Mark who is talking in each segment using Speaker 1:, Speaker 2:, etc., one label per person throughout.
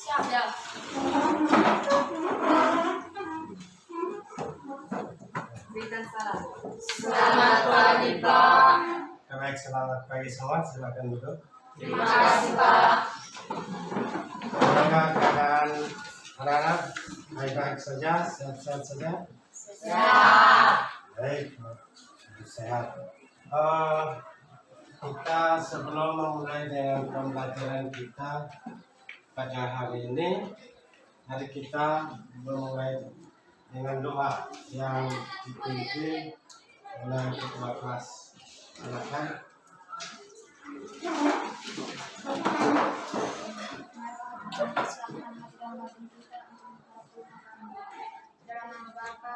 Speaker 1: Siap ya. Berikan salam. Selamat pagi Pak.
Speaker 2: Baik, selamat pagi semua. Silakan duduk.
Speaker 1: Terima kasih Pak.
Speaker 2: Bagaimana keadaan anak-anak? Baik-baik saja, sehat-sehat saja.
Speaker 1: Siap.
Speaker 2: Baik, sehat. Kita sebelum memulai dengan pembelajaran kita pada hari ini, mari kita memulai dengan doa yang dipimpin oleh ketua kelas. Silakan.
Speaker 3: Dalam nama Bapa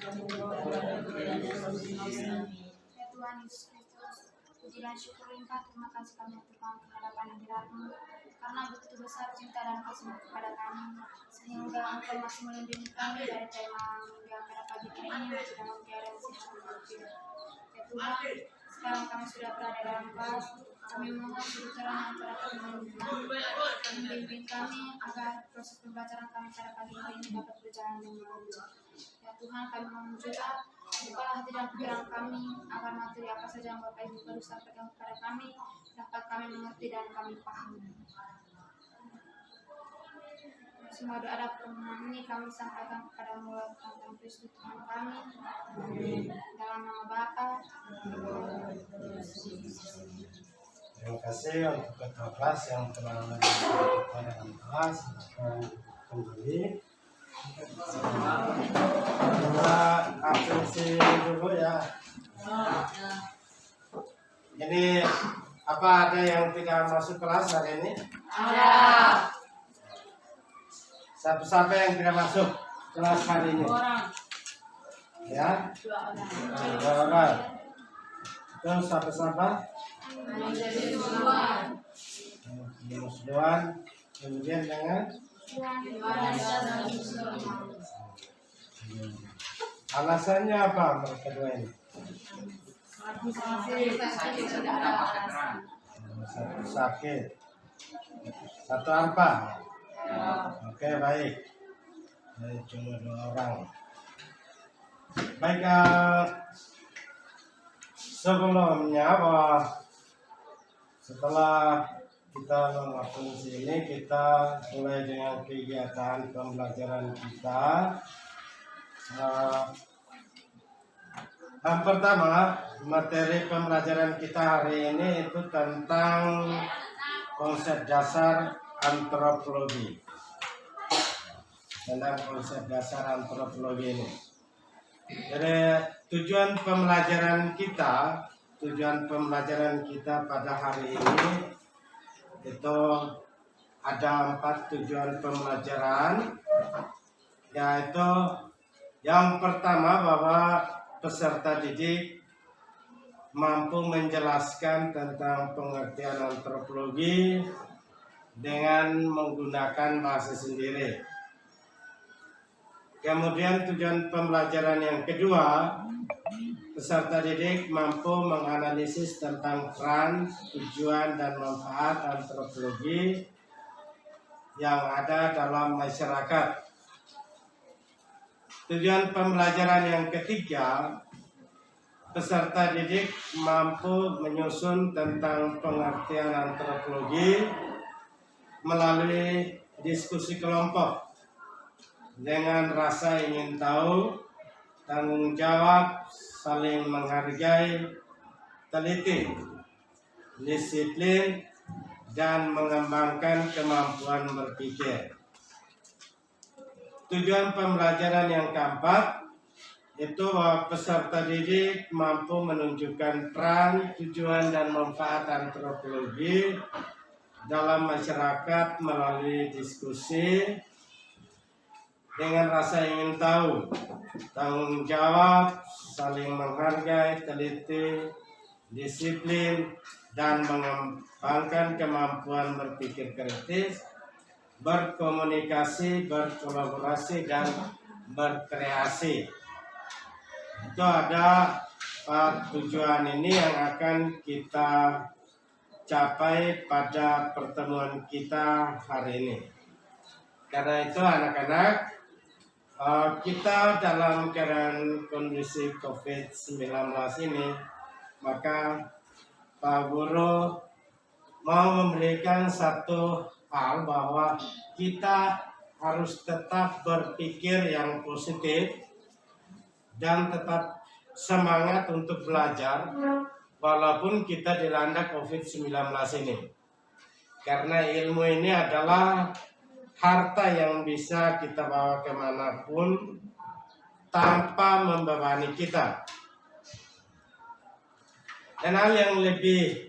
Speaker 3: dan Tuhan Yesus Kristus, puji dan syukur limpah terima kasih kami Tuhan kehadapan hadirat-Mu, karena begitu besar cinta dan kasih-Mu kepada kami, sehingga Engkau masih melindungi kami dari tema yang pada pagi ini masih dalam keadaan sehat walafiat. Ya Tuhan, sekarang kami sudah berada dalam kelas, kami mohon sudut terang antara kami membimbing kami agar proses pembelajaran kami pada pagi hari ini dapat berjalan dengan lancar. Ya Tuhan, kami mohon juga bukalah hati dan pikiran kami agar materi apa saja yang Bapak Ibu baru sampaikan kepada kami dapat kami mengerti dan kami pahami. Semua doa dan permohonan ini kami sampaikan kepada Mulia Tuhan Kristus Tuhan kami. Amin. Dalam nama Bapa.
Speaker 2: Terima kasih untuk ketua kelas yang telah menjadi kita dalam kelas. Silakan kembali. Kita absensi dulu ya. Ini apa ada yang tidak masuk kelas hari ini?
Speaker 1: Ada.
Speaker 2: Siapa yang tidak masuk kelas hari ini?
Speaker 1: Orang.
Speaker 2: Ya, 2 orang. Terus siapa? Yunus Doan. Kemudian dengan alasannya apa mereka dua ini? Satu sakit, satu apa? Oke, baik. Jadi cuma 2 orang. Baik, sebelumnya setelah kita melakukan sini, kita mulai dengan kegiatan pembelajaran kita. Yang pertama, materi pembelajaran kita hari ini itu tentang konsep dasar antropologi. Tentang konsep dasar antropologi ini. Jadi tujuan pembelajaran kita pada hari ini itu ada 4 tujuan pembelajaran, yaitu yang pertama bahwa peserta didik mampu menjelaskan tentang pengertian antropologi dengan menggunakan bahasa sendiri. Kemudian tujuan pembelajaran yang kedua, peserta didik mampu menganalisis tentang peran, tujuan, dan manfaat antropologi yang ada dalam masyarakat. Tujuan pembelajaran yang ketiga, peserta didik mampu menyusun tentang pengertian antropologi melalui diskusi kelompok dengan rasa ingin tahu, tanggung jawab, saling menghargai, teliti, disiplin, dan mengembangkan kemampuan berpikir. Tujuan pembelajaran yang keempat itu bahwa peserta didik mampu menunjukkan peran, tujuan, dan manfaat antropologi dalam masyarakat melalui diskusi dengan rasa ingin tahu, tanggung jawab, saling menghargai, teliti, disiplin, dan mengembangkan kemampuan berpikir kritis, berkomunikasi, berkolaborasi, dan berkreasi. Itu ada 4 tujuan ini yang akan kita capai pada pertemuan kita hari ini. Karena itu anak-anak, kita dalam keadaan kondisi COVID-19 ini, maka Pak Guru mau memberikan satu hal bahwa kita harus tetap berpikir yang positif dan tetap semangat untuk belajar walaupun kita dilanda COVID-19 ini. Karena ilmu ini adalah harta yang bisa kita bawa kemanapun tanpa membebani kita. Dan hal yang lebih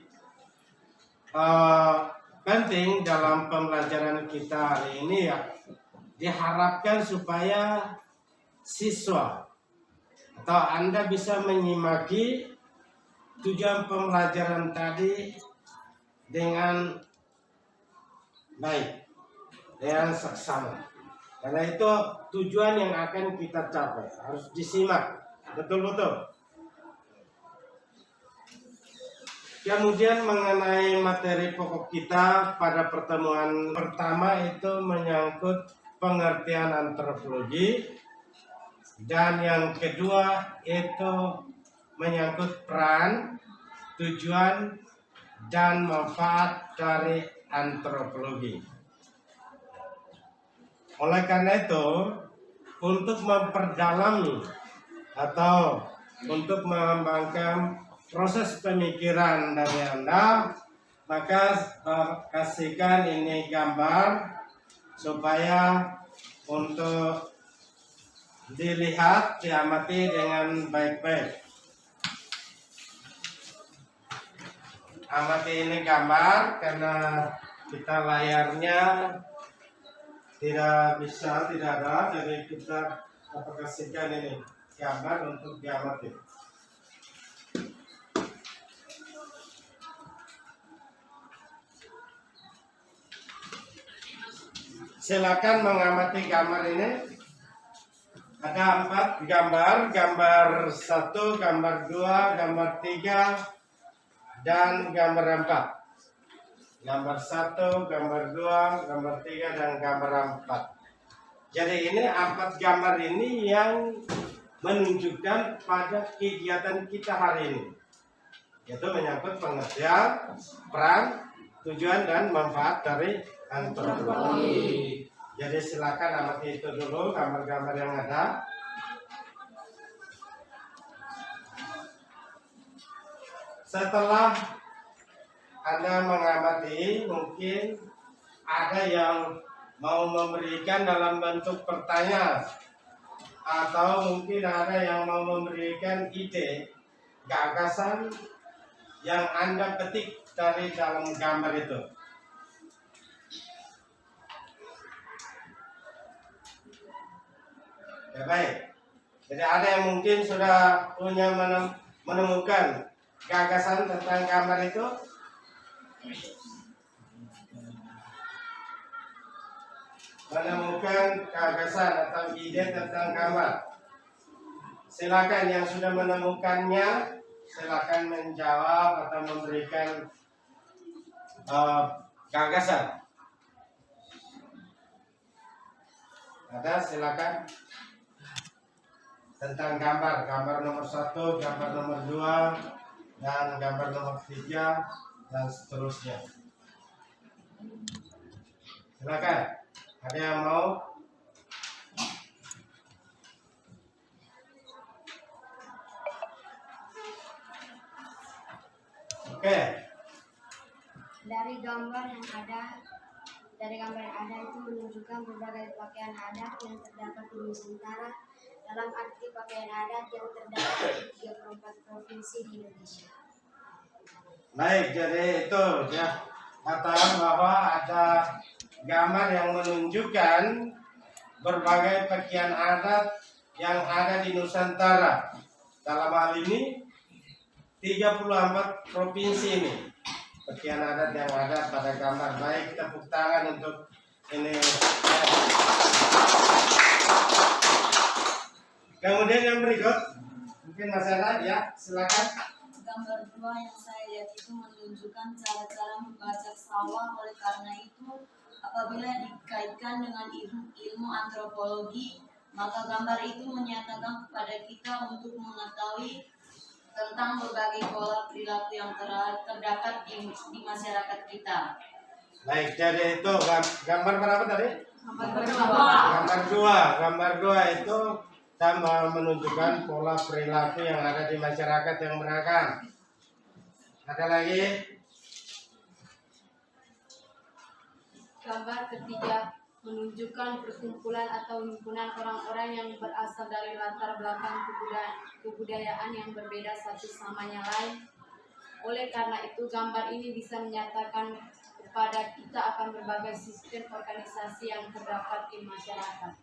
Speaker 2: penting dalam pembelajaran kita hari ini ya, diharapkan supaya siswa atau Anda bisa menyimaki tujuan pembelajaran tadi dengan baik, dengan seksama. Karena itu tujuan yang akan kita capai harus disimak betul-betul. Kemudian mengenai materi pokok kita pada pertemuan pertama itu menyangkut pengertian antropologi, dan yang kedua itu menyangkut peran, tujuan, dan manfaat dari antropologi. Oleh karena itu, untuk memperdalami atau untuk mengembangkan proses pemikiran dari Anda, maka kasihkan ini gambar supaya untuk dilihat, diamati dengan baik-baik. Amati ini gambar karena kita layarnya tidak ada, jadi kita kasihkan ini gambar untuk diamati. Silakan mengamati gambar ini. Ada 4 gambar, gambar 1, gambar 2, gambar 3, dan gambar 4. Gambar 1, gambar 2, gambar 3, dan gambar 4. Jadi ini 4 gambar ini yang menunjukkan pada kegiatan kita hari ini, yaitu menyangkut pengertian, peran, tujuan, dan manfaat dari antropologi. Jadi silakan amati itu dulu gambar-gambar yang ada. Setelah Anda mengamati, mungkin ada yang mau memberikan dalam bentuk pertanyaan, atau mungkin ada yang mau memberikan ide, gagasan yang Anda petik dari dalam gambar itu. Ya, baik. Jadi ada yang mungkin sudah punya menemukan gagasan tentang gambar itu. Menemukan gagasan atau ide tentang gambar. Silakan yang sudah menemukannya, silakan menjawab atau memberikan gagasan. Ada, silakan. Tentang gambar nomor 1, gambar nomor 2, dan gambar nomor 3, dan seterusnya. Silakan. Ada yang mau? Oke.
Speaker 3: Dari gambar yang ada itu menunjukkan berbagai pakaian adat yang terdapat di Nusantara, dalam arti pakaian adat yang terdapat di 34 provinsi di Indonesia.
Speaker 2: Baik, jadi itu ya, katakan bahwa ada gambar yang menunjukkan berbagai pakaian adat yang ada di Nusantara. Dalam hal ini 34 provinsi ini pakaian adat yang ada pada gambar. Baik, tepuk tangan untuk ini. Kemudian yang berikut, mungkin masalah ya, silakan.
Speaker 1: Gambar 2 yang saya lihat itu menunjukkan cara-cara membaca sawah. Oleh karena itu apabila dikaitkan dengan ilmu antropologi, maka gambar itu menyatakan kepada kita untuk mengetahui tentang berbagai pola perilaku yang terdapat di masyarakat kita.
Speaker 2: Baik, jadi itu gambar berapa tadi?
Speaker 1: Gambar kedua.
Speaker 2: Gambar dua itu sama menunjukkan pola perilaku yang ada di masyarakat yang beragam. Ada lagi?
Speaker 4: Gambar ketiga menunjukkan perkumpulan atau himpunan orang-orang yang berasal dari latar belakang kebudayaan yang berbeda satu sama yang lain. Oleh karena itu, gambar ini bisa menyatakan kepada kita akan berbagai sistem organisasi yang terdapat di masyarakat.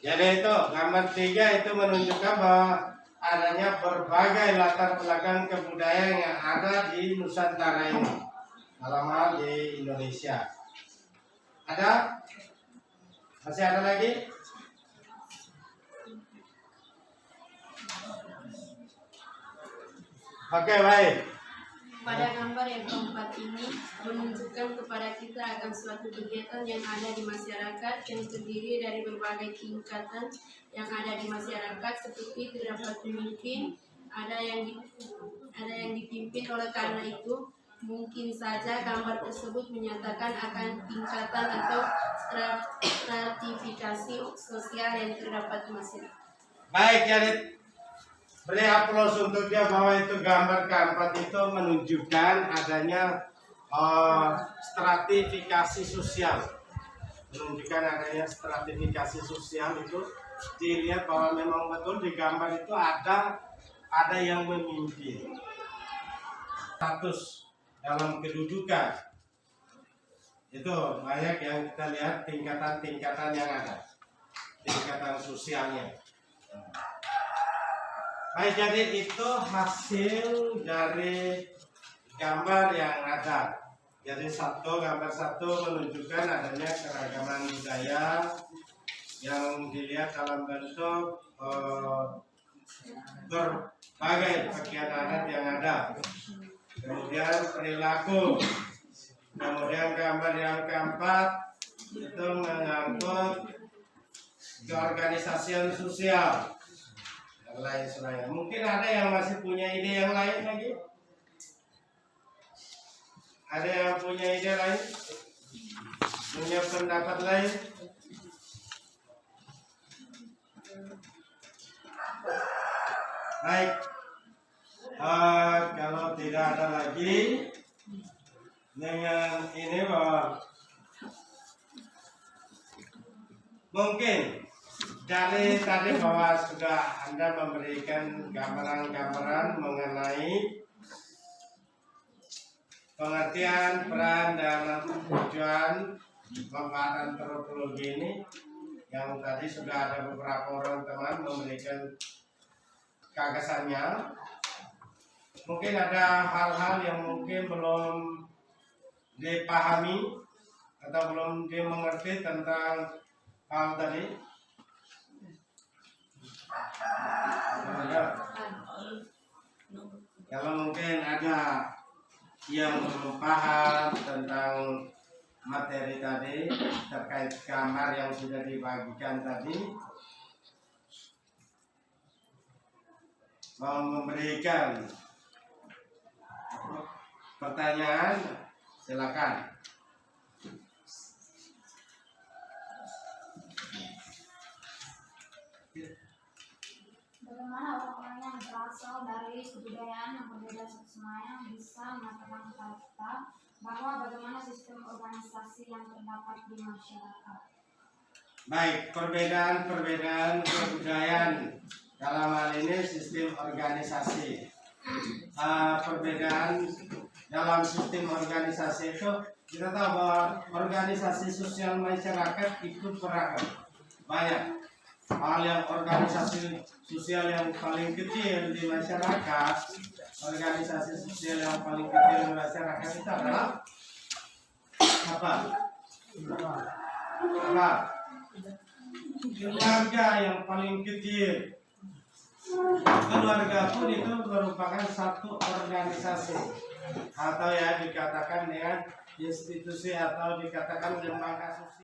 Speaker 2: Jadi itu gambar tiga itu menunjukkan bahwa adanya berbagai latar belakang kebudayaan yang ada di Nusantara ini, dalam hal di Indonesia. Ada? Masih ada lagi? Oke, baik.
Speaker 4: Pada gambar yang keempat ini menunjukkan kepada kita akan suatu kegiatan yang ada di masyarakat yang terdiri dari berbagai tingkatan yang ada di masyarakat, seperti terdapat pemimpin, ada yang dipimpin. Oleh karena itu, mungkin saja gambar tersebut menyatakan akan tingkatan atau stratifikasi sosial yang terdapat di masyarakat.
Speaker 2: Baik, jadi beri aplaus untuk dia bahwa itu gambar keempat itu menunjukkan adanya stratifikasi sosial. Menunjukkan adanya stratifikasi sosial itu dilihat bahwa memang betul di gambar itu ada yang memimpin. Status dalam kedudukan itu banyak yang kita lihat tingkatan-tingkatan yang ada, tingkatan sosialnya. Baik, jadi itu hasil dari gambar yang ada. Jadi gambar satu menunjukkan adanya keragaman budaya yang dilihat dalam bentuk berbagai pakaian adat yang ada. Kemudian perilaku. Kemudian gambar yang keempat itu mengangkut keorganisasian sosial. Yang lain selain. Mungkin ada yang masih punya ide yang lain lagi? Ada yang punya ide lain? Punya pendapat lain? Baik. Kalau tidak ada lagi, dengan ini bahwa mungkin dari tadi bahwa sudah Anda memberikan gambaran-gambaran mengenai pengertian peran dan tujuan manfaat antropologi ini, yang tadi sudah ada beberapa orang teman memberikan gagasannya. Mungkin ada hal-hal yang mungkin belum dipahami atau belum dimengerti tentang hal tadi. Kalau mungkin ada yang belum paham tentang materi tadi terkait gambar yang sudah dibagikan tadi, mau memberikan pertanyaan, silakan.
Speaker 3: Bagaimana orang-orang yang berasal dari kebudayaan yang berbeda semuanya bisa mengatakan kepada kita bahwa bagaimana sistem organisasi yang terdapat di masyarakat?
Speaker 2: Baik, perbedaan kebudayaan dalam hal ini sistem organisasi. Perbedaan dalam sistem organisasi itu kita tahu bahwa organisasi sosial masyarakat itu beragam, banyak. Hal yang organisasi sosial yang paling kecil di masyarakat, organisasi sosial yang paling kecil di masyarakat itu adalah apa? Keluarga yang paling kecil. Keluarga pun itu merupakan satu organisasi, atau ya dikatakan dengan institusi atau dikatakan lembaga sosial.